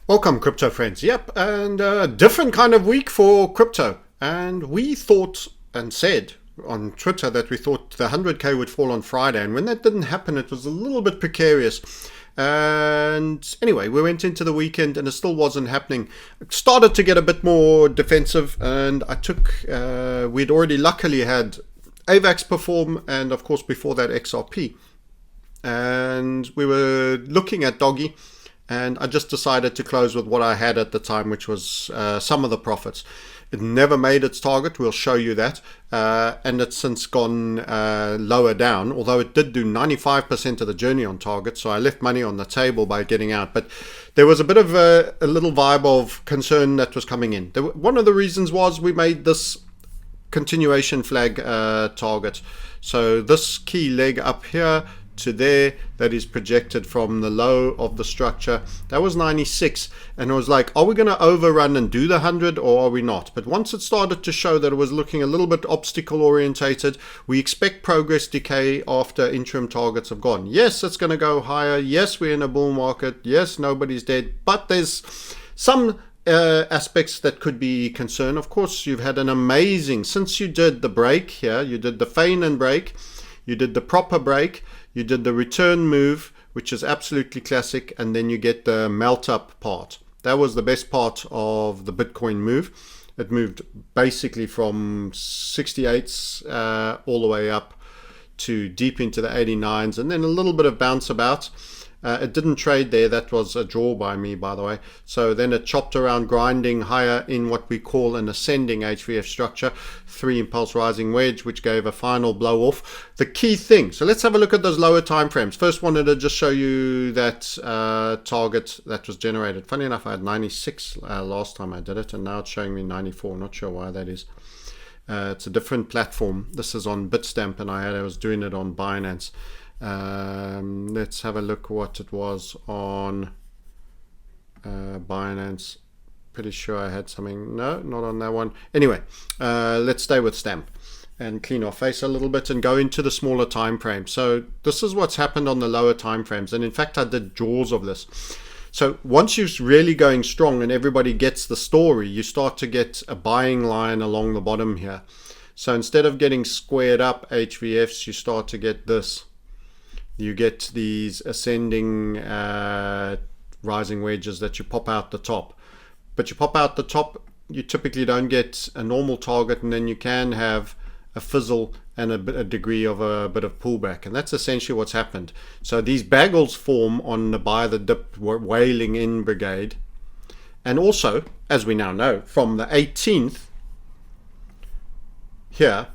Welcome, crypto friends. Yep, and a different kind of week for crypto. And we thought and said on Twitter that we thought the 100K would fall on Friday. And when that didn't happen, it was a little bit precarious. And anyway, we went into the weekend and it still wasn't happening. It started to get a bit more defensive, and we'd already luckily had AVAX perform, and of course before that XRP. And we were looking at Doggy. And I just decided to close with what I had at the time, which was some of the profits. It never made its target. We'll show you that. And it's since gone lower down, although it did do 95% of the journey on target. So I left money on the table by getting out. But there was a bit of a little vibe of concern that was coming in. One of the reasons was we made this continuation flag target. So this key leg up here to there, that is projected from the low of the structure, that was 96, and it was like, are we going to overrun and do the 100 or are we not? But once it started to show that it was looking a little bit obstacle orientated, we expect progress decay after interim targets have gone. Yes, it's going to go higher. Yes, we're in a bull market. Yes, nobody's dead, but there's some aspects that could be concerned. Of course, you've had an amazing, since you did the break here, you did the feign and break, you did the proper break, you did the return move, which is absolutely classic, and then you get the melt up part. That was the best part of the Bitcoin move. It moved basically from 68s all the way up to deep into the 89s, and then a little bit of bounce about. It didn't trade there. That was a draw by me, by the way. So then it chopped around, grinding higher in what we call an ascending HVF structure, 3 impulse rising wedge, which gave a final blow off. The key thing, so let's have a look at those lower time frames. First, wanted to just show you that target that was generated. Funny enough, I had 96 last time I did it, and now it's showing me 94. Not sure why that is. It's a different platform. This is on Bitstamp, and I was doing it on Binance. Let's have a look what it was on Binance. Pretty sure I had something. No, not on that one. Anyway, let's stay with Stamp and clean our face a little bit and go into the smaller time frame. So this is what's happened on the lower time frames, and in fact I did draws of this. So once you're really going strong and everybody gets the story, you start to get a buying line along the bottom here. So instead of getting squared up HVFs, you start to get this. You get these ascending rising wedges that you pop out the top. But you pop out the top, you typically don't get a normal target, and then you can have a fizzle and a degree of a bit of pullback. And that's essentially what's happened. So these bagels form on the buy the dip wailing in brigade. And also, as we now know, from the 18th here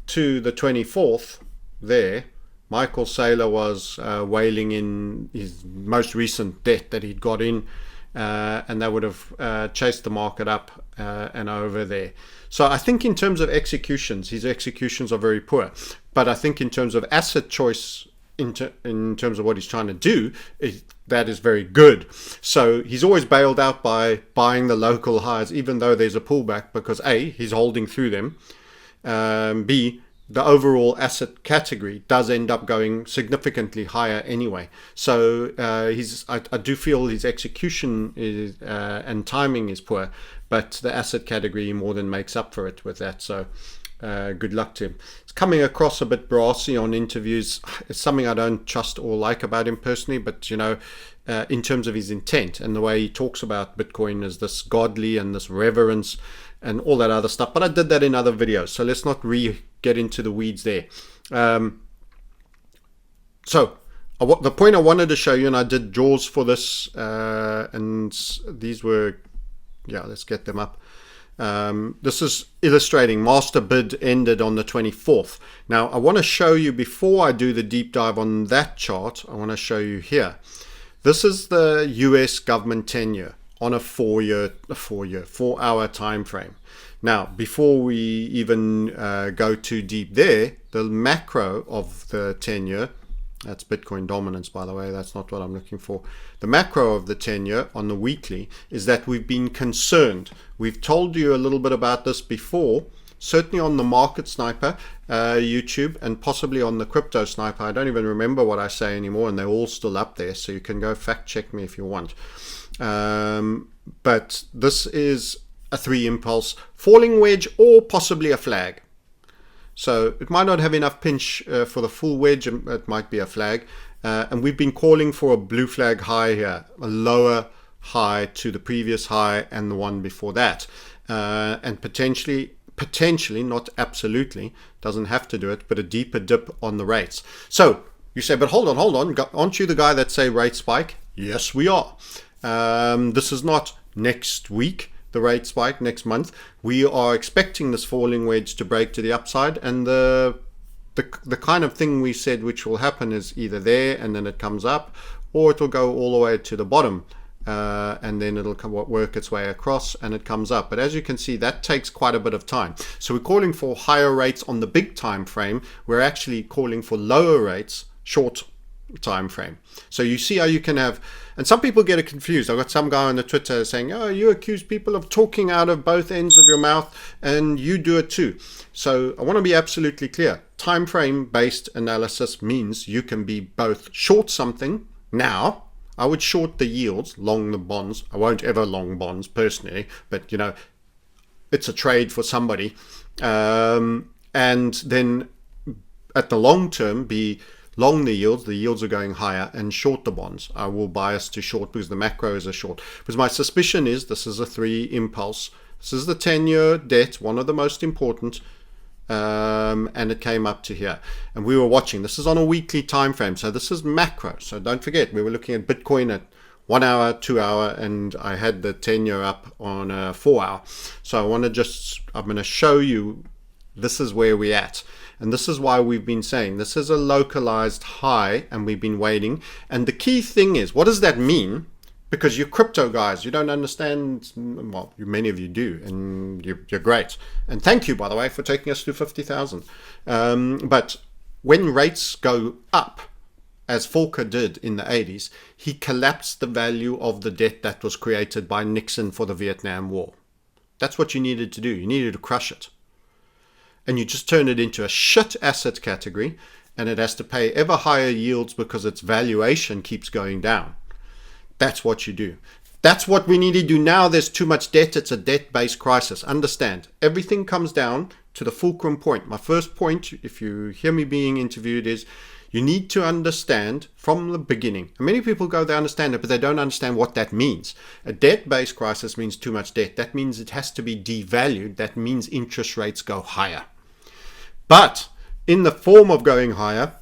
to the 24th there, Michael Saylor was wailing in his most recent debt that he'd got in, and that would have chased the market up and over there. So I think in terms of executions, his executions are very poor. But I think in terms of asset choice, in terms of what he's trying to do, that is very good. So he's always bailed out by buying the local highs, even though there's a pullback, because A, he's holding through them, B, the overall asset category does end up going significantly higher anyway. So I do feel his execution is, and timing is poor, but the asset category more than makes up for it with that. So good luck to him. It's coming across a bit brassy on interviews. It's something I don't trust or like about him personally, but you know, in terms of his intent and the way he talks about Bitcoin as this godly and this reverence and all that other stuff. But I did that in other videos, so let's not get into the weeds there. So the point I wanted to show you, and I did draws for this, and these were, yeah, let's get them up. This is illustrating master bid ended on the 24th. Now I want to show you, before I do the deep dive on that chart, I want to show you here. This is the US government tenure on a 4-hour time frame. Now, before we even go too deep there, the macro of the 10-year, that's Bitcoin dominance, by the way, that's not what I'm looking for. The macro of the 10-year on the weekly is that we've been concerned. We've told you a little bit about this before. certainly on the Market Sniper YouTube, and possibly on the Crypto Sniper. I don't even remember what I say anymore, and they're all still up there, so you can go fact check me if you want. But this is a 3 impulse, falling wedge, or possibly a flag. So it might not have enough pinch for the full wedge, it might be a flag. And we've been calling for a blue flag high here, a lower high to the previous high and the one before that. And potentially, not absolutely, doesn't have to do it, but a deeper dip on the rates. So you say, but hold on, aren't you the guy that say rate spike? Yes, we are. This is not next week, the rate spike next month. We are expecting this falling wedge to break to the upside, and the kind of thing we said which will happen is either there and then it comes up, or it will go all the way to the bottom, and then it'll work its way across and it comes up. But as you can see, that takes quite a bit of time. So we're calling for higher rates on the big time frame. We're actually calling for lower rates short time frame. So you see how you can have, and some people get it confused. I've got some guy on the Twitter saying, oh, you accuse people of talking out of both ends of your mouth, and you do it too. So I want to be absolutely clear. Time frame based analysis means you can be both short something. Now I would short the yields, long the bonds. I won't ever long bonds personally, but you know, it's a trade for somebody. And then at the long term be long the yields are going higher, and short the bonds. I will bias to short because the macro is a short. Because my suspicion is this is a 3 impulse. This is the 10-year debt, one of the most important, and it came up to here. And we were watching. This is on a weekly time frame, so this is macro. So don't forget, we were looking at Bitcoin at 1 hour, 2 hour, and I had the 10-year up on a 4 hour. So I'm going to show you this is where we're at. And this is why we've been saying this is a localized high, and we've been waiting. And the key thing is, what does that mean? Because you're crypto guys, you don't understand. Well, many of you do, and you're great. And thank you, by the way, for taking us to 50,000. But when rates go up, as Volcker did in the 80s, he collapsed the value of the debt that was created by Nixon for the Vietnam War. That's what you needed to do. You needed to crush it. And you just turn it into a shit asset category, and it has to pay ever higher yields because its valuation keeps going down. That's what you do. That's what we need to do now. There's too much debt. It's a debt-based crisis. Understand, everything comes down to the fulcrum point. My first point, if you hear me being interviewed, is you need to understand from the beginning. And many people go, they understand it, but they don't understand what that means. A debt-based crisis means too much debt. That means it has to be devalued. That means interest rates go higher. But in the form of going higher,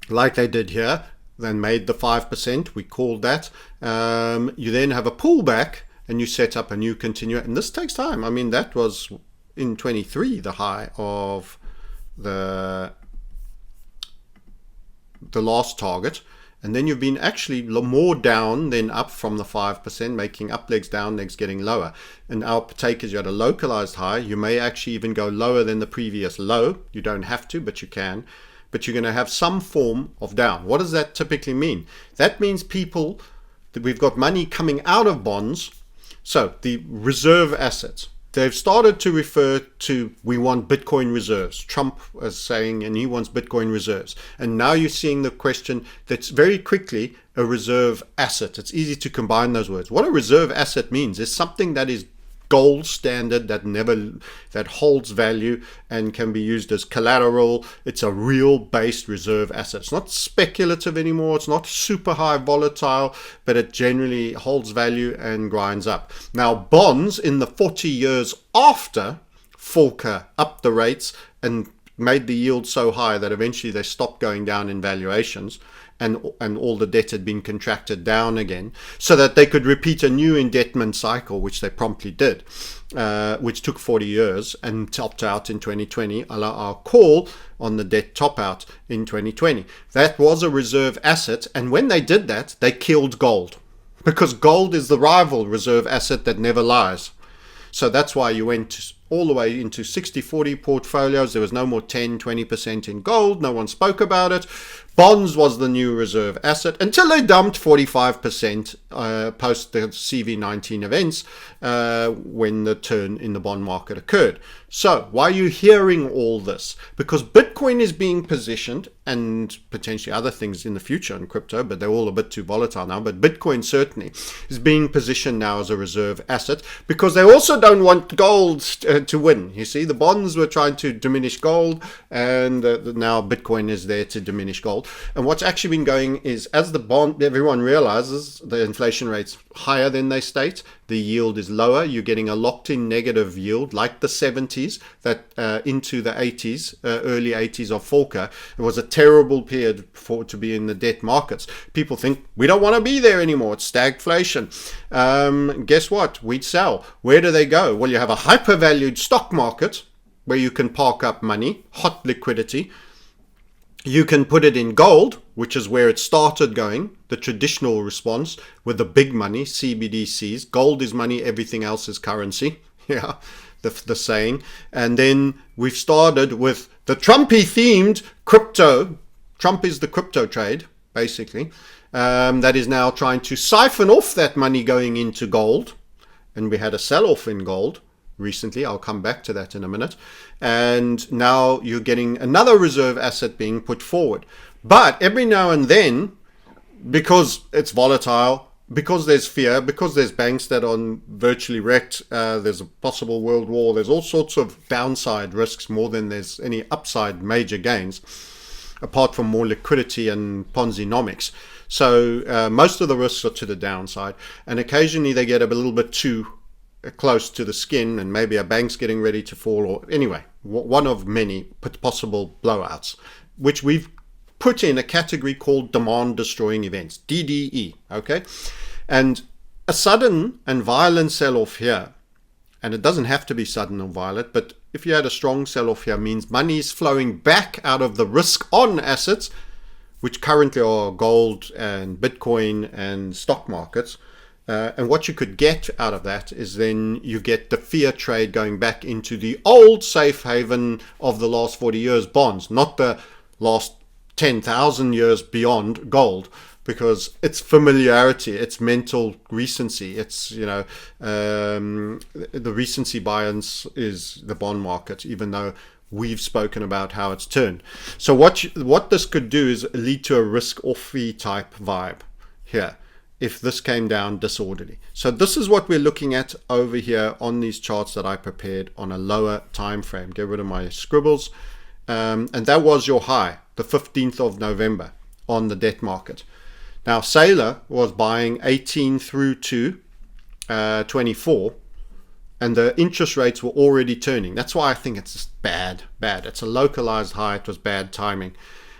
like they did here, then made the 5%, we called that. You then have a pullback and you set up a new continuum. And this takes time. I mean, that was in 23, the high of the last target. And then you've been actually more down than up from the 5%, making up legs, down legs, getting lower. And our take is you had a localized high. You may actually even go lower than the previous low. You don't have to, but you can. But you're going to have some form of down. What does that typically mean? That means people, that we've got money coming out of bonds. So the reserve assets, they've started to refer to, we want Bitcoin reserves. Trump is saying, and he wants Bitcoin reserves. And now you're seeing the question that's very quickly a reserve asset. It's easy to combine those words. What a reserve asset means is something that is gold standard, that holds value and can be used as collateral. It's a real based reserve asset. It's not speculative anymore. It's not super high volatile, but it generally holds value and grinds up. Now, bonds in the 40 years after Volcker upped the rates and made the yield so high that eventually they stopped going down in valuations, and all the debt had been contracted down again, so that they could repeat a new indebtment cycle, which they promptly did, which took 40 years and topped out in 2020, our call on the debt top out in 2020. That was a reserve asset, and when they did that, they killed gold, because gold is the rival reserve asset that never lies. So that's why you went all the way into 60-40 portfolios. There was no more 10, 20% in gold. No one spoke about it. Bonds was the new reserve asset until they dumped 45% post the CV19 events when the turn in the bond market occurred. So why are you hearing all this? Because Bitcoin is being positioned, and potentially other things in the future in crypto, but they're all a bit too volatile now. But Bitcoin certainly is being positioned now as a reserve asset because they also don't want gold to win. You see, the bonds were trying to diminish gold, and now Bitcoin is there to diminish gold. And what's actually been going is, as the bond, everyone realizes the inflation rate's higher than they state, the yield is lower. You're getting a locked-in negative yield like the 70s that into the 80s, early 80s of Volcker. It was a terrible period to be in the debt markets. People think we don't want to be there anymore. It's stagflation. Guess what? We sell. Where do they go? Well, you have a hypervalued stock market where you can park up money, hot liquidity. You can put it in gold, which is where it started going, the traditional response with the big money, CBDCs. Gold is money, everything else is currency. Yeah, the saying. And then we've started with the Trumpy themed crypto. Trump is the crypto trade, basically, that is now trying to siphon off that money going into gold. And we had a sell-off in gold recently. I'll come back to that in a minute. And now you're getting another reserve asset being put forward. But every now and then, because it's volatile, because there's fear, because there's banks that are virtually wrecked, there's a possible world war, there's all sorts of downside risks more than there's any upside major gains, apart from more liquidity and Ponzi-nomics. So most of the risks are to the downside. And occasionally they get a little bit too close to the skin, and maybe a bank's getting ready to fall, or anyway, one of many possible blowouts, which we've put in a category called demand destroying events, DDE. Okay, and a sudden and violent sell-off here, and it doesn't have to be sudden or violent, but if you had a strong sell-off here, means money is flowing back out of the risk on assets, which currently are gold and Bitcoin and stock markets. And what you could get out of that is then you get the fear trade going back into the old safe haven of the last 40 years bonds, not the last 10,000 years beyond gold, because it's familiarity, it's mental recency, it's, the recency bias is the bond market, even though we've spoken about how it's turned. So what this could do is lead to a risk-off-fee type vibe here, if this came down disorderly. So this is what we're looking at over here on these charts that I prepared on a lower time frame. Get rid of my scribbles. And that was your high, the 15th of November on the debt market. Now, Saylor was buying 18 through to 24, and the interest rates were already turning. That's why I think it's just bad. It's a localized high. It was bad timing.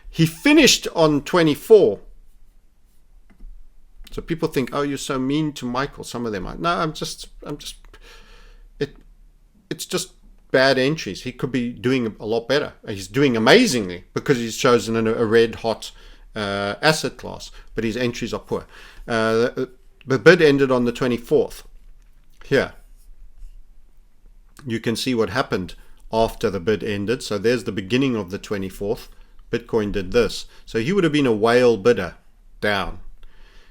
He finished on 24. So people think, oh, you're so mean to Michael. Some of them are. No, it's just bad entries. He could be doing a lot better. He's doing amazingly because he's chosen a red hot asset class, but his entries are poor. The bid ended on the 24th. Here, you can see what happened after the bid ended. So there's the beginning of the 24th. Bitcoin did this. So he would have been a whale bidder down.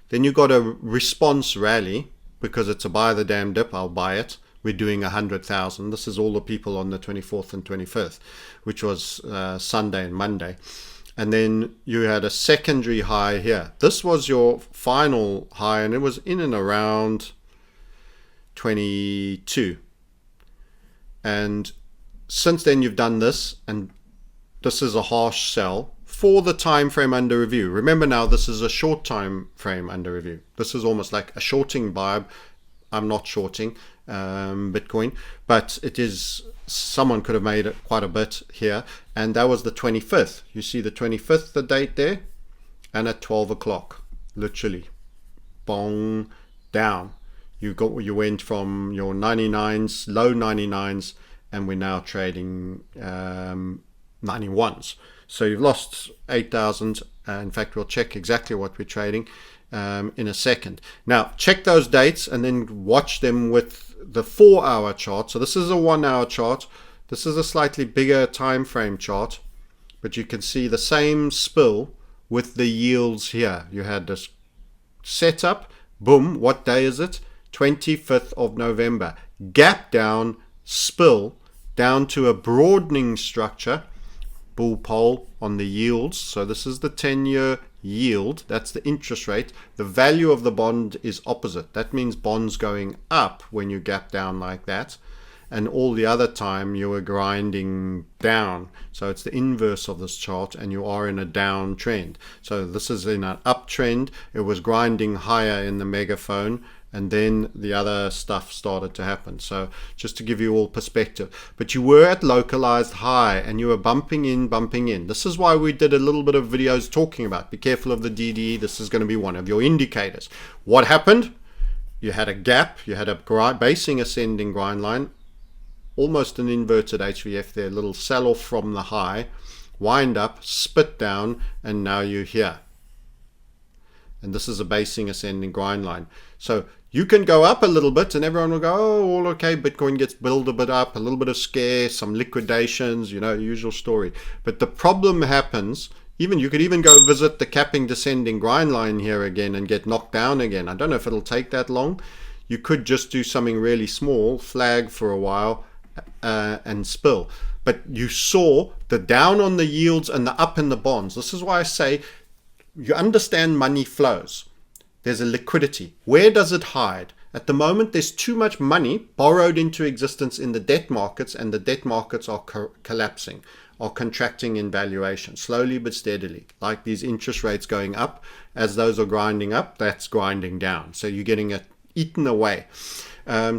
Then you got a response rally because it's a buy the damn dip, I'll buy it. We're doing 100,000. This is all the people on the 24th and 25th, which was Sunday and Monday. And then you had a secondary high here. This was your final high, and it was in and around 22. And since then you've done this, and this is a harsh sell for the time frame under review. Remember now, this is a short time frame under review. This is almost like a shorting vibe. I'm not shorting Bitcoin, but it is, someone could have made it quite a bit here, and that was the 25th. You see the 25th, the date there, and at 12 o'clock, literally, bong, down. You went from your 99s, low 99s, and we're now trading 91s. So you've lost 8,000. In fact, we'll check exactly what we're trading in a second. Now, check those dates and then watch them with the 4-hour chart. So this is a 1-hour chart. This is a slightly bigger time frame chart, but you can see the same spill with the yields here. You had this setup, boom, what day is it? 25th of November. Gap down, spill, down to a broadening structure, bull pole on the yields. So this is the 10-year yield. That's the interest rate. The value of the bond is opposite. That means bonds going up when you gap down like that. And all the other time you were grinding down. So it's the inverse of this chart, and you are in a downtrend. So this is in an uptrend. It was grinding higher in the megaphone, and then the other stuff started to happen. So just to give you all perspective. But you were at localized high, and you were bumping in, bumping in. This is why we did a little bit of videos talking about, be careful of the DDE. This is going to be one of your indicators. What happened? You had a gap. You had a basing ascending grind line. Almost an inverted HVF there, a little sell-off from the high, wind up, spit down, and now you're here. And this is a basing ascending grind line. So you can go up a little bit and everyone will go, oh, all okay, Bitcoin gets built a bit up, a little bit of scare, some liquidations, you know, usual story. But the problem happens, you could even go visit the capping descending grind line here again and get knocked down again. I don't know if it'll take that long. You could just do something really small, flag for a while, and spill. But you saw the down on the yields and the up in the bonds. This is why I say you understand money flows. There's a liquidity. Where does it hide? At the moment, there's too much money borrowed into existence in the debt markets, and the debt markets are collapsing, are contracting in valuation, slowly but steadily. Like these interest rates going up, as those are grinding up, that's grinding down. So you're getting it eaten away.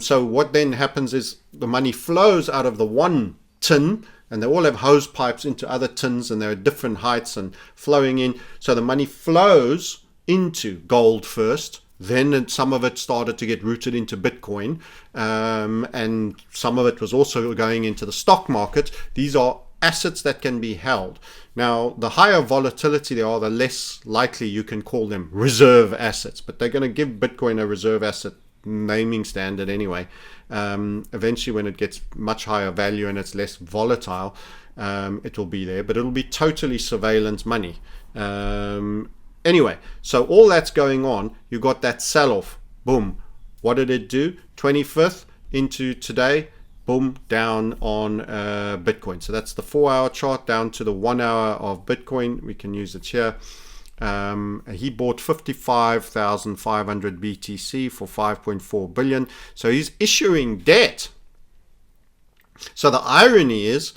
So what then happens is the money flows out of the one tin, and they all have hose pipes into other tins, and they're at different heights and flowing in. So the money flows into gold first, then some of it started to get rooted into Bitcoin, and some of it was also going into the stock market. These are assets that can be held. Now, the higher volatility they are, the less likely you can call them reserve assets, but they're going to give Bitcoin a reserve asset naming standard anyway. Eventually, when it gets much higher value and it's less volatile, it will be there, but it'll be totally surveillance money. Anyway, so all that's going on, you got that sell-off, boom. What did it do? 25th into today, boom, down on Bitcoin. So that's the 4-hour chart down to the 1 hour of Bitcoin. We can use it here. He bought 55,500 BTC for 5.4 billion. So he's issuing debt. So the irony is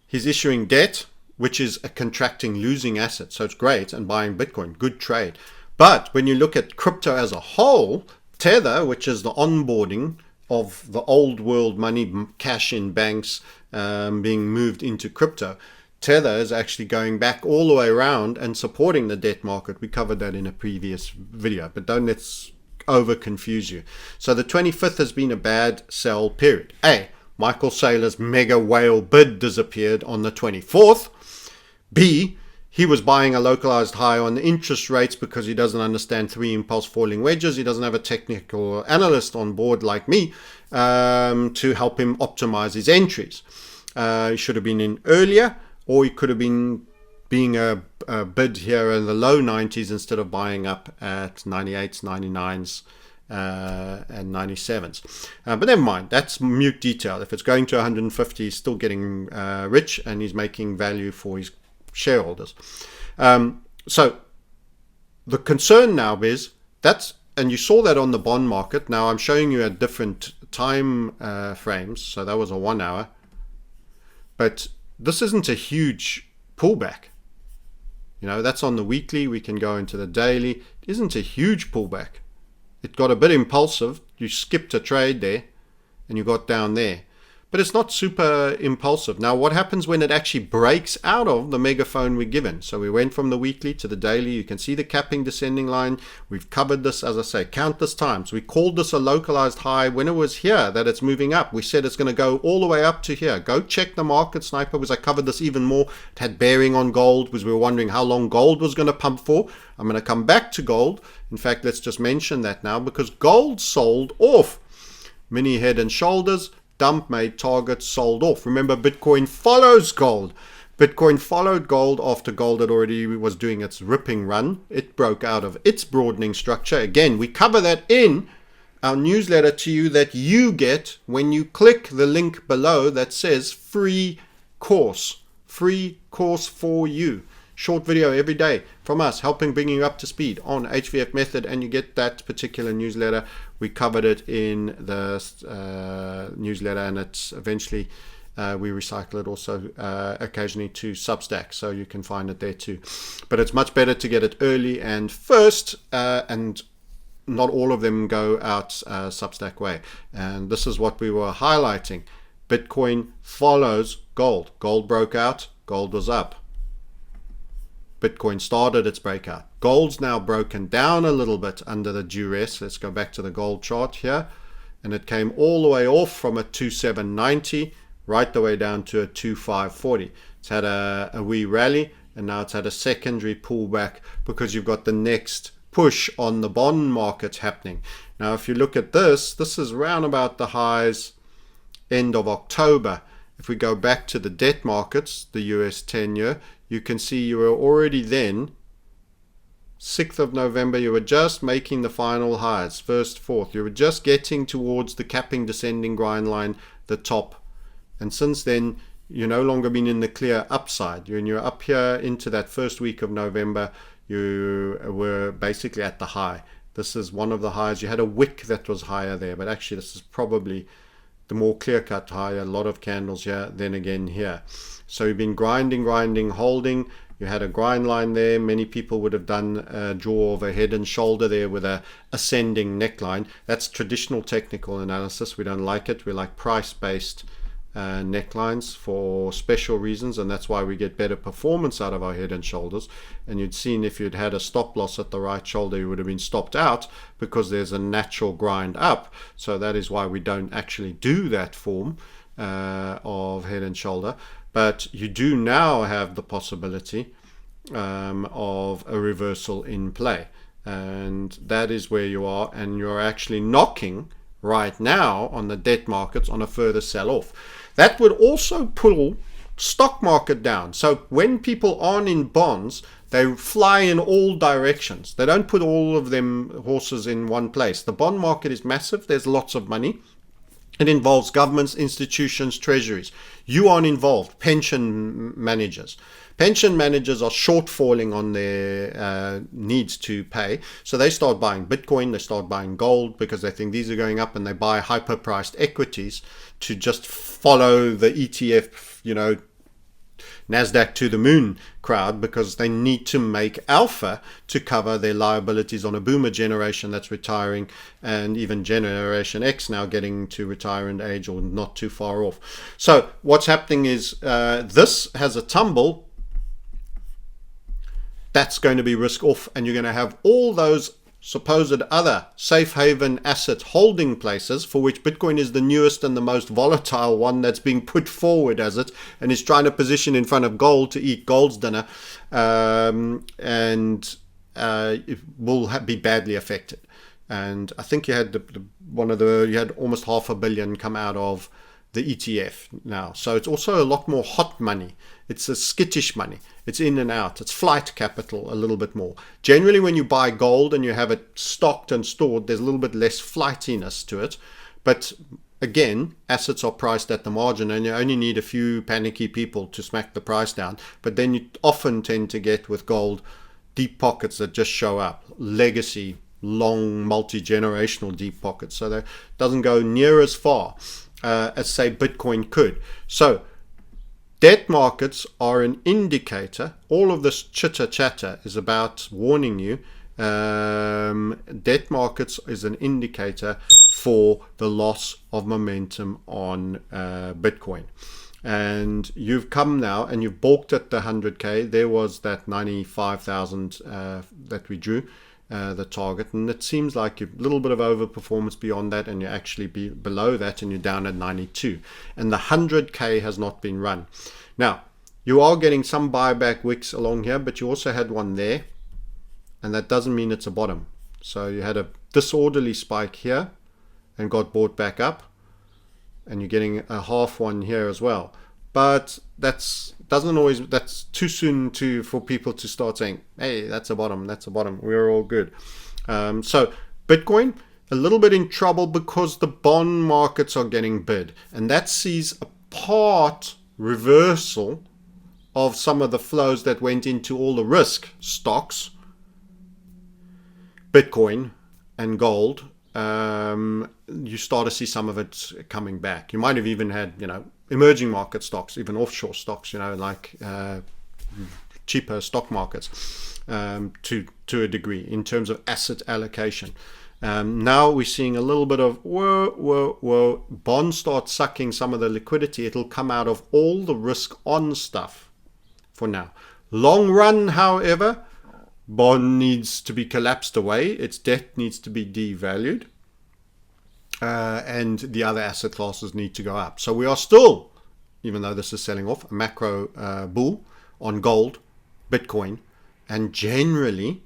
he's issuing debt, which is a contracting, losing asset. So it's great, and buying Bitcoin, good trade. But when you look at crypto as a whole, Tether, which is the onboarding of the old world money, cash in banks, being moved into crypto, Tether is actually going back all the way around and supporting the debt market. We covered that in a previous video, but don't let's over confuse you. So the 25th has been a bad sell period. A, Michael Saylor's mega whale bid disappeared on the 24th. B, he was buying a localized high on the interest rates because he doesn't understand 3 impulse falling wedges. He doesn't have a technical analyst on board like me to help him optimize his entries. He should have been in earlier, or he could have been being a bid here in the low 90s instead of buying up at 98s, 99s, and 97s. But never mind, that's mute detail. If it's going to 150, he's still getting rich, and he's making value for his shareholders. So the concern now is and you saw that on the bond market. Now I'm showing you at different time frames. So that was a 1 hour, but this isn't a huge pullback. You know, that's on the weekly. We can go into the daily. It isn't a huge pullback. It got a bit impulsive. You skipped a trade there and you got down there. But it's not super impulsive. Now, what happens when it actually breaks out of the megaphone we're given? So we went from the weekly to the daily. You can see the capping descending line. We've covered this, as I say, countless times. We called this a localized high when it was here, that it's moving up. We said it's going to go all the way up to here. Go check the market, Sniper, because I covered this even more. It had bearing on gold because we were wondering how long gold was going to pump for. I'm going to come back to gold. In fact, let's just mention that now because gold sold off. Mini head and shoulders. Dump made target, sold off. Remember, Bitcoin follows gold. Bitcoin followed gold after gold had already was doing its ripping run. It broke out of its broadening structure. Again, we cover that in our newsletter to you that you get when you click the link below that says free course for you. Short video every day from us, helping bring you up to speed on HVF method, and you get that particular newsletter. We covered it in the newsletter, and it's eventually we recycle it also occasionally to Substack, so you can find it there too. But it's much better to get it early and first, and not all of them go out Substack way. And this is what we were highlighting. Bitcoin follows gold. Gold broke out, gold was up. Bitcoin started its breakout. Gold's now broken down a little bit under the duress. Let's go back to the gold chart here. And it came all the way off from a 2790 right the way down to a 2540. It's had a wee rally, and now it's had a secondary pullback because you've got the next push on the bond market happening. Now, if you look at this is around about the highs end of October. If we go back to the debt markets, the US 10-year, you can see you were already then, 6th of November, you were just making the final highs, 1st, 4th. You were just getting towards the capping descending grind line, the top. And since then, you're no longer been in the clear upside. You're up here into that first week of November. You were basically at the high. This is one of the highs. You had a wick that was higher there, but actually this is probably the more clear-cut higher. A lot of candles here, then again here. So you've been grinding, holding. You had a grind line there. Many people would have done a draw of a head and shoulder there with a ascending neckline. That's traditional technical analysis. We don't like it. We like price-based necklines for special reasons, and that's why we get better performance out of our head and shoulders. And you'd seen if you'd had a stop loss at the right shoulder, you would have been stopped out because there's a natural grind up. So that is why we don't actually do that form of head and shoulder. But you do now have the possibility of a reversal in play, and that is where you are, and you're actually knocking right now on the debt markets on a further sell-off. That would also pull stock market down. So when people aren't in bonds, they fly in all directions. They don't put all of them horses in one place. The bond market is massive. There's lots of money. It involves governments, institutions, treasuries. You aren't involved. Pension managers. Pension managers are shortfalling on their needs to pay. So they start buying Bitcoin, they start buying gold because they think these are going up, and they buy hyper-priced equities to just follow the ETF, NASDAQ to the moon crowd, because they need to make alpha to cover their liabilities on a boomer generation that's retiring, and even Generation X now getting to retirement age or not too far off. So what's happening is this has a tumble. That's going to be risk off, and you're going to have all those supposed other safe haven asset holding places, for which Bitcoin is the newest and the most volatile one that's being put forward as it, and is trying to position in front of gold to eat gold's dinner, and it will be badly affected. And I think you had you had almost $500 million come out of the ETF now. So it's also a lot more hot money. It's a skittish money. It's in and out. It's flight capital a little bit more. Generally, when you buy gold and you have it stocked and stored, there's a little bit less flightiness to it. But again, assets are priced at the margin, and you only need a few panicky people to smack the price down. But then you often tend to get with gold deep pockets that just show up. Legacy, long, multi-generational deep pockets. So that doesn't go near as far as, say, Bitcoin could. So debt markets are an indicator. All of this chitter chatter is about warning you. Debt markets is an indicator for the loss of momentum on Bitcoin. And you've come now and you've balked at the 100K. There was that 95,000 that we drew, the target, and it seems like a little bit of overperformance beyond that, and you're actually below that, and you're down at 92, and the 100K has not been run. Now you are getting some buyback wicks along here, but you also had one there, and that doesn't mean it's a bottom. So you had a disorderly spike here and got bought back up, and you're getting a half one here as well. But that's doesn't always, that's too soon for people to start saying, hey, that's a bottom, we're all good. So Bitcoin, a little bit in trouble because the bond markets are getting bid, and that sees a part reversal of some of the flows that went into all the risk stocks, Bitcoin and gold. You start to see some of it coming back. You might have even had, emerging market stocks, even offshore stocks, like cheaper stock markets, to a degree in terms of asset allocation. Now we're seeing a little bit of whoa. Bonds start sucking some of the liquidity. It'll come out of all the risk on stuff for now. Long run, however, bond needs to be collapsed away. Its debt needs to be devalued. And the other asset classes need to go up. So we are still, even though this is selling off, a macro bull on gold, Bitcoin, and generally,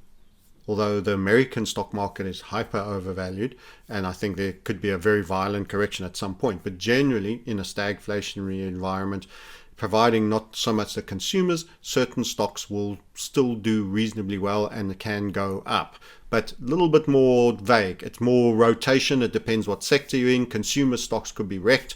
although the American stock market is hyper overvalued, and I think there could be a very violent correction at some point, but generally in a stagflationary environment, providing not so much the consumers, certain stocks will still do reasonably well and can go up. But a little bit more vague. It's more rotation. It depends what sector you're in. Consumer stocks could be wrecked.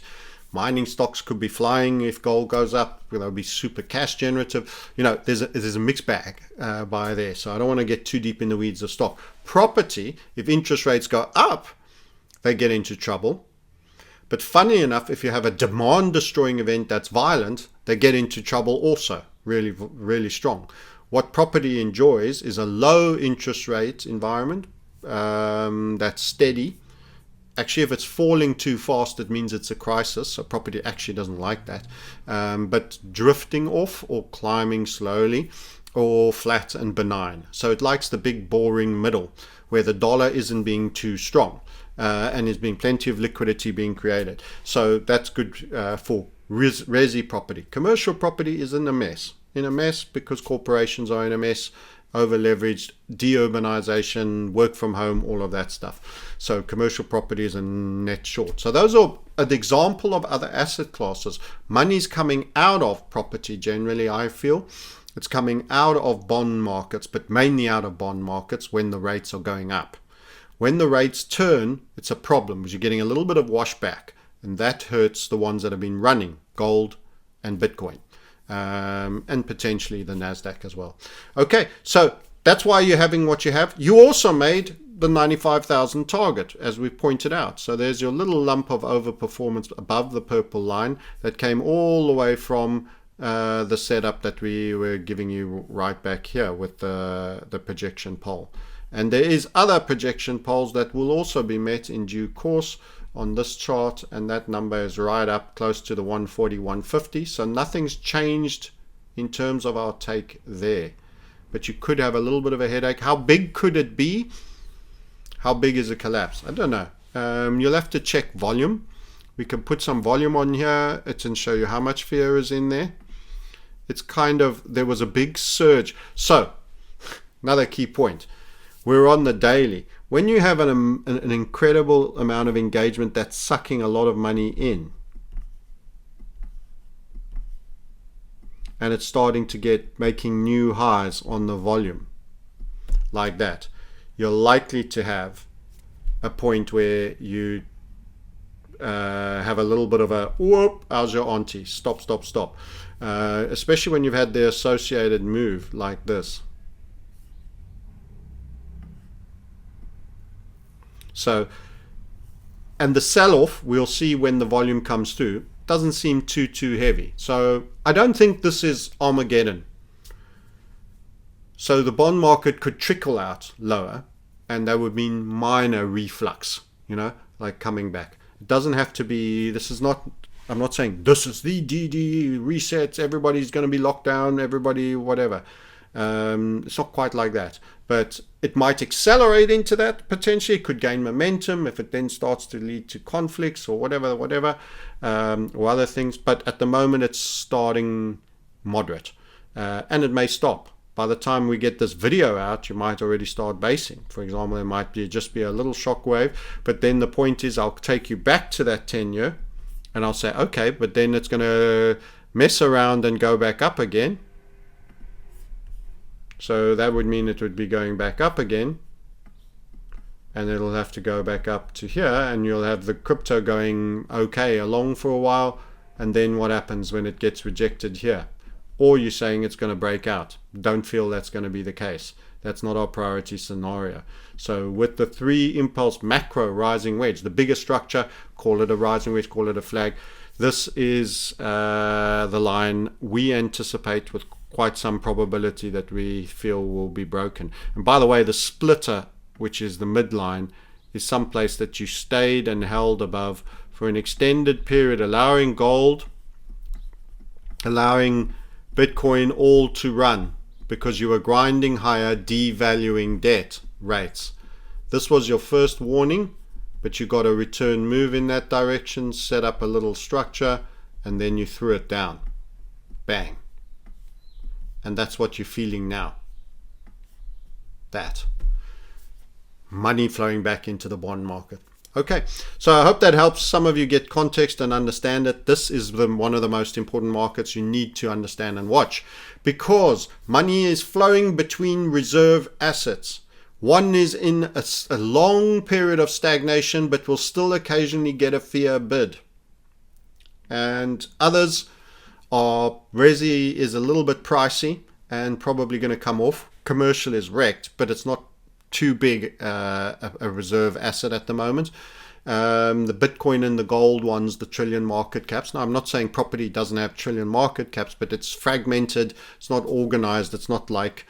Mining stocks could be flying if gold goes up. They'll be super cash generative. There's a mixed bag by there. So I don't want to get too deep in the weeds of stock. Property, if interest rates go up, they get into trouble. But funny enough, if you have a demand-destroying event that's violent, they get into trouble also, really, really strong. What property enjoys is a low interest rate environment that's steady. Actually, if it's falling too fast, it means it's a crisis. So property actually doesn't like that. But drifting off or climbing slowly or flat and benign. So it likes the big boring middle where the dollar isn't being too strong. And there's been plenty of liquidity being created. So that's good for resi property. Commercial property is in a mess. Because corporations are in a mess, over-leveraged, de-urbanization, work from home, all of that stuff. So commercial property is a net short. So those are an example of other asset classes. Money's coming out of property generally, I feel. It's coming out of bond markets, but mainly out of bond markets when the rates are going up. When the rates turn, it's a problem because you're getting a little bit of washback, and that hurts the ones that have been running, gold and Bitcoin, and potentially the NASDAQ as well. Okay, so that's why you're having what you have. You also made the 95,000 target, as we pointed out. So there's your little lump of overperformance above the purple line that came all the way from the setup that we were giving you right back here with the projection pole. And there is other projection poles that will also be met in due course on this chart, and that number is right up close to the 140, 150. So nothing's changed in terms of our take there. But you could have a little bit of a headache. How big could it be? How big is a collapse? I don't know. You'll have to check volume. We can put some volume on here. It can show you how much fear is in there. It's kind of, there was a big surge. So, another key point. We're on the daily. When you have an incredible amount of engagement that's sucking a lot of money in, and it's starting to making new highs on the volume like that, you're likely to have a point where you have a little bit of a whoop, how's your auntie? Stop. Especially when you've had the associated move like this. So, and the sell-off we'll see when the volume comes through doesn't seem too heavy. So I don't think this is Armageddon. So the bond market could trickle out lower, and that would mean minor reflux, like coming back. It doesn't have to be, I'm not saying this is the DD resets, everybody's going to be locked down, everybody whatever. It's not quite like that, but it might accelerate into that potentially. It could gain momentum if it then starts to lead to conflicts or whatever, or other things. But at the moment, it's starting moderate, and it may stop. By the time we get this video out, you might already start basing. For example, there might just be a little shock wave, but then the point is I'll take you back to that 10-year, and I'll say, okay, but then it's going to mess around and go back up again. So that would mean it would be going back up again, and it'll have to go back up to here, and you'll have the crypto going okay along for a while, and then what happens when it gets rejected here? Or you're saying it's going to break out. Don't feel that's going to be the case. That's not our priority scenario. So with the 3 impulse macro rising wedge, the bigger structure, call it a rising wedge, call it a flag, this is the line we anticipate with quite some probability that we feel will be broken. And by the way, the splitter, which is the midline, is someplace that you stayed and held above for an extended period, allowing gold, allowing Bitcoin all to run, because you were grinding higher, devaluing debt rates. This was your first warning, but you got a return move in that direction, set up a little structure, and then you threw it down. Bang. And that's what you're feeling now. That. Money flowing back into the bond market. Okay, so I hope that helps some of you get context and understand it. This is one of the most important markets you need to understand and watch, because money is flowing between reserve assets. One is in a long period of stagnation, but will still occasionally get a fear bid. And others are, Resi is a little bit pricey and probably going to come off. Commercial is wrecked, but it's not too big a reserve asset at the moment. The Bitcoin and the gold ones, the trillion market caps. Now, I'm not saying property doesn't have trillion market caps, but it's fragmented. It's not organized. It's not like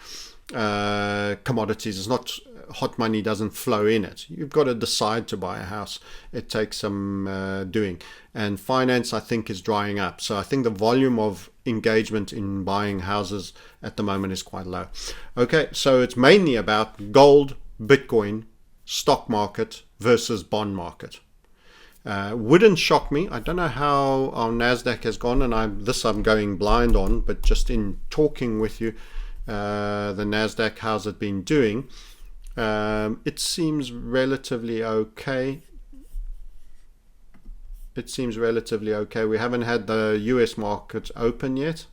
commodities. It's not hot money doesn't flow in it. You've got to decide to buy a house. It takes some doing. And finance, I think, is drying up. So I think the volume of engagement in buying houses at the moment is quite low. Okay, so it's mainly about gold, Bitcoin, stock market versus bond market. Wouldn't shock me. I don't know how our NASDAQ has gone, and I'm going blind on, but just in talking with you, the NASDAQ, how's it been doing? It seems relatively okay. It seems relatively okay. We haven't had the US market open yet,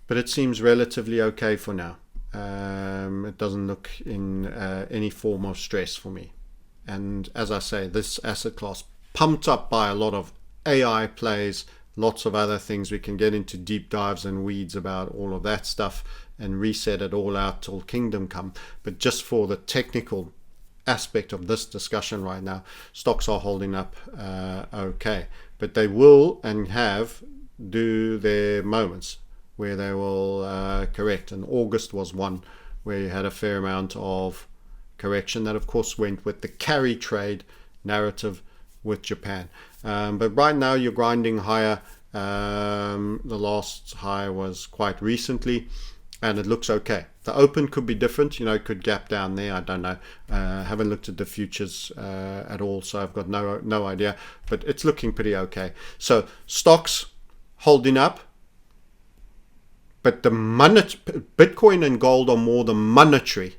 but it seems relatively okay for now. It doesn't look in any form of stress for me. And as I say, this asset class pumped up by a lot of AI plays, lots of other things. We can get into deep dives and weeds about all of that stuff and reset it all out till kingdom come. But just for the technical aspect of this discussion right now, stocks are holding up okay. But they will and do their moments where they will correct. And August was one where you had a fair amount of correction that of course went with the carry trade narrative with Japan. But right now you're grinding higher. The last high was quite recently, and it looks okay. The open could be different, it could gap down there. I don't know. Haven't looked at the futures at all, so I've got no idea. But it's looking pretty okay. So stocks holding up, but the Bitcoin and gold are more the monetary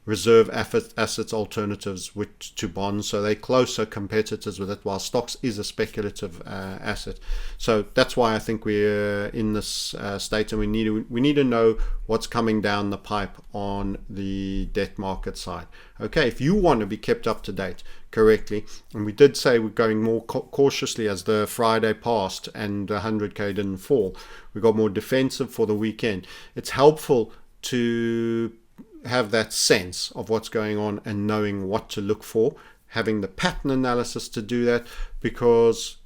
reserve assets alternatives to bonds, so they're closer competitors with it, while stocks is a speculative asset. So that's why I think we're in this state, and we need to know what's coming down the pipe on the debt market side. Okay, if you want to be kept up to date correctly, and we did say we're going more cautiously as the Friday passed and the 100k didn't fall, we got more defensive for the weekend. It's helpful to have that sense of what's going on and knowing what to look for, having the pattern analysis to do that, because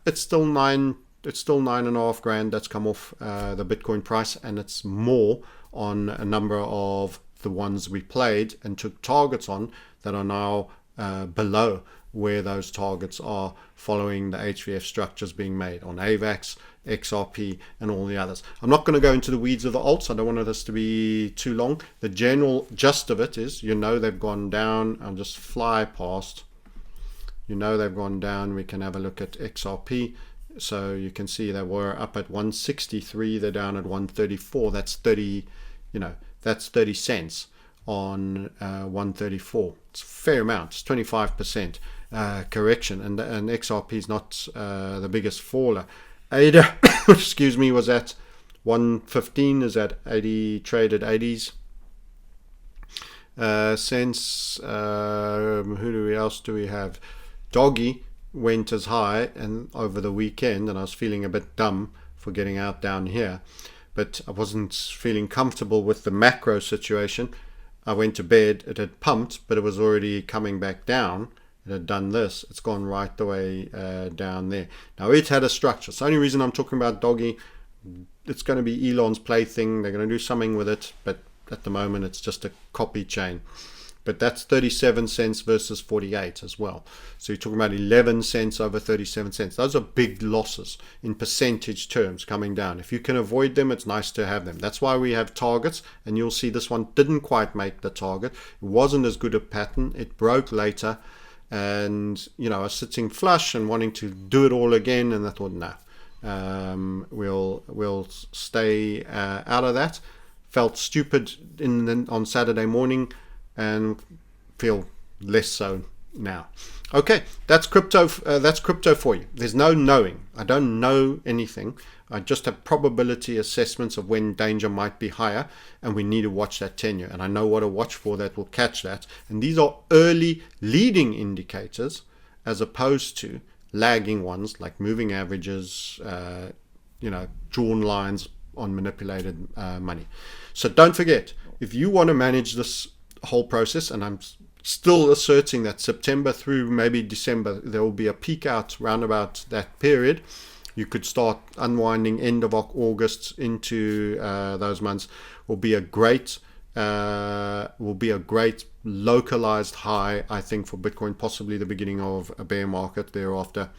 it's still 9.5 grand that's come off the Bitcoin price, and it's more on a number of the ones we played and took targets on that are now below where those targets are, following the HVF structures being made on AVAX, XRP, and all the others. I'm not going to go into the weeds of the alts. I don't want this to be too long. The general gist of it is, they've gone down. I'll just fly past. They've gone down. We can have a look at XRP. So you can see they were up at 163. They're down at 134. That's 30. That's 30 cents on 134. It's a fair amount. It's 25%. correction, and XRP is not the biggest faller. ADA, excuse me, was at 115, is at 80, traded 80s. Since who else do we have? Doggy went as high and over the weekend, and I was feeling a bit dumb for getting out down here, but I wasn't feeling comfortable with the macro situation. I went to bed, it had pumped, but it was already coming back down. It had done this, it's gone right the way down there. Now it had a structure. It's the only reason I'm talking about Doggy. It's going to be Elon's plaything. They're going to do something with it, but at the moment it's just a copy chain. But that's 37 cents versus 48 as well. So you're talking about 11 cents over 37 cents. Those are big losses in percentage terms coming down. If you can avoid them, it's nice to have them. That's why we have targets, and you'll see this one didn't quite make the target. It wasn't as good a pattern. It broke later, and I was sitting flush and wanting to do it all again, and I thought, no, we'll stay out of that. Felt stupid on Saturday morning, and feel less so now. Okay, that's crypto. That's crypto for you. There's no knowing. I don't know anything. I just have probability assessments of when danger might be higher, and we need to watch that tenure. And I know what to watch for that will catch that. And these are early leading indicators, as opposed to lagging ones like moving averages, drawn lines on manipulated money. So don't forget, if you want to manage this whole process, and I'm still asserting that September through maybe December there will be a peak out round about that period. You could start unwinding end of August into those months. Will be a great localized high, I think, for Bitcoin, possibly the beginning of a bear market thereafter.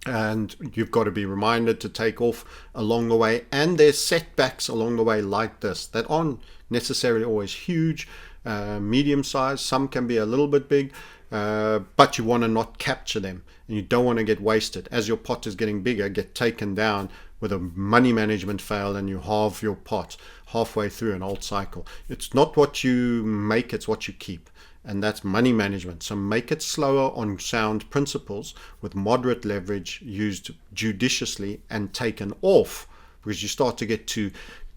And you've got to be reminded to take off along the way, and there's setbacks along the way like this that aren't necessarily always huge, medium size. Some can be a little bit big, but you want to not capture them, and you don't want to get wasted. As your pot is getting bigger, get taken down with a money management fail, and you halve your pot halfway through an alt cycle. It's not what you make, it's what you keep. And that's money management. So make it slower on sound principles with moderate leverage used judiciously and taken off, because you start to get too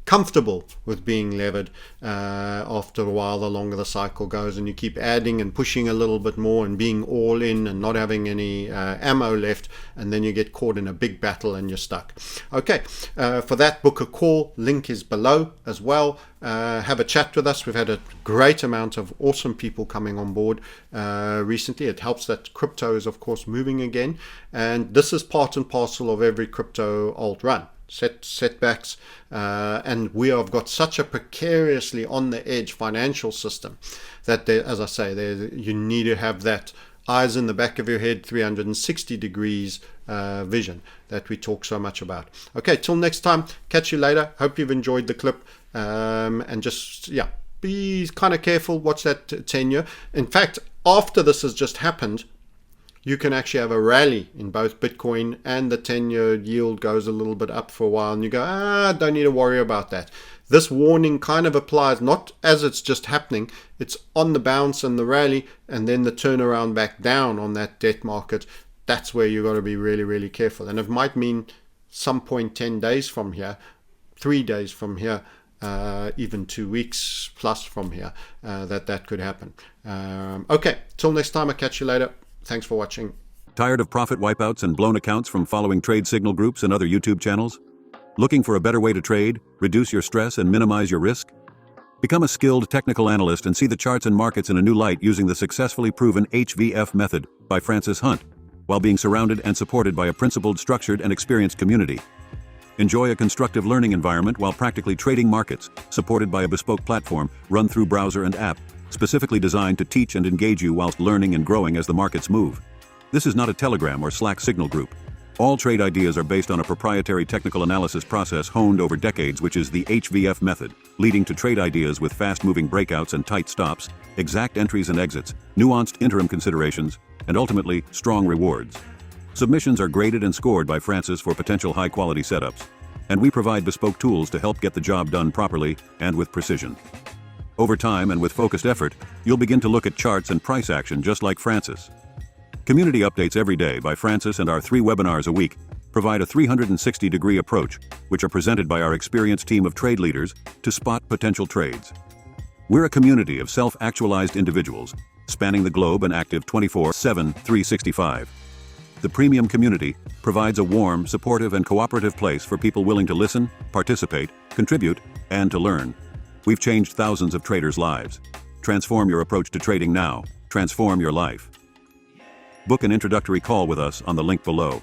comfortable with being levered after a while. The longer the cycle goes, and you keep adding and pushing a little bit more and being all in and not having any ammo left, and then you get caught in a big battle and you're stuck. Okay, for that, book a call. Link is below as well. Have a chat with us. We've had a great amount of awesome people coming on board recently. It helps that crypto is, of course, moving again, and this is part and parcel of every crypto alt run. Setbacks, and we have got such a precariously on the edge financial system that there, as I say, you need to have that eyes in the back of your head, 360 degrees vision that we talk so much about. Okay, till next time, catch you later. Hope you've enjoyed the clip, and just be kind of careful. Watch that tenure. In fact, after this has just happened, you can actually have a rally in both Bitcoin, and the 10-year yield goes a little bit up for a while, and you go, don't need to worry about that. This warning kind of applies not as it's just happening, it's on the bounce and the rally, and then the turnaround back down on that debt market. That's where you've got to be really, really careful. And it might mean some point 10 days from here, 3 days from here, even 2 weeks plus from here, that could happen. Okay, till next time, I'll catch you later. Thanks for watching. Tired of profit wipeouts and blown accounts from following trade signal groups and other YouTube channels? Looking for a better way to trade, reduce your stress, and minimize your risk? Become a skilled technical analyst and see the charts and markets in a new light using the successfully proven HVF method by Francis Hunt, while being surrounded and supported by a principled, structured, and experienced community. Enjoy a constructive learning environment while practically trading markets, supported by a bespoke platform run through browser and app, specifically designed to teach and engage you whilst learning and growing as the markets move. This is not a Telegram or Slack signal group. All trade ideas are based on a proprietary technical analysis process honed over decades, which is the HVF method, leading to trade ideas with fast-moving breakouts and tight stops, exact entries and exits, nuanced interim considerations, and ultimately, strong rewards. Submissions are graded and scored by Francis for potential high-quality setups, and we provide bespoke tools to help get the job done properly and with precision. Over time and with focused effort, you'll begin to look at charts and price action just like Francis. Community updates every day by Francis and our 3 webinars a week provide a 360-degree approach, which are presented by our experienced team of trade leaders to spot potential trades. We're a community of self-actualized individuals, spanning the globe and active 24/7, 365. The premium community provides a warm, supportive, and cooperative place for people willing to listen, participate, contribute, and to learn. We've changed thousands of traders' lives. Transform your approach to trading now. Transform your life. Book an introductory call with us on the link below.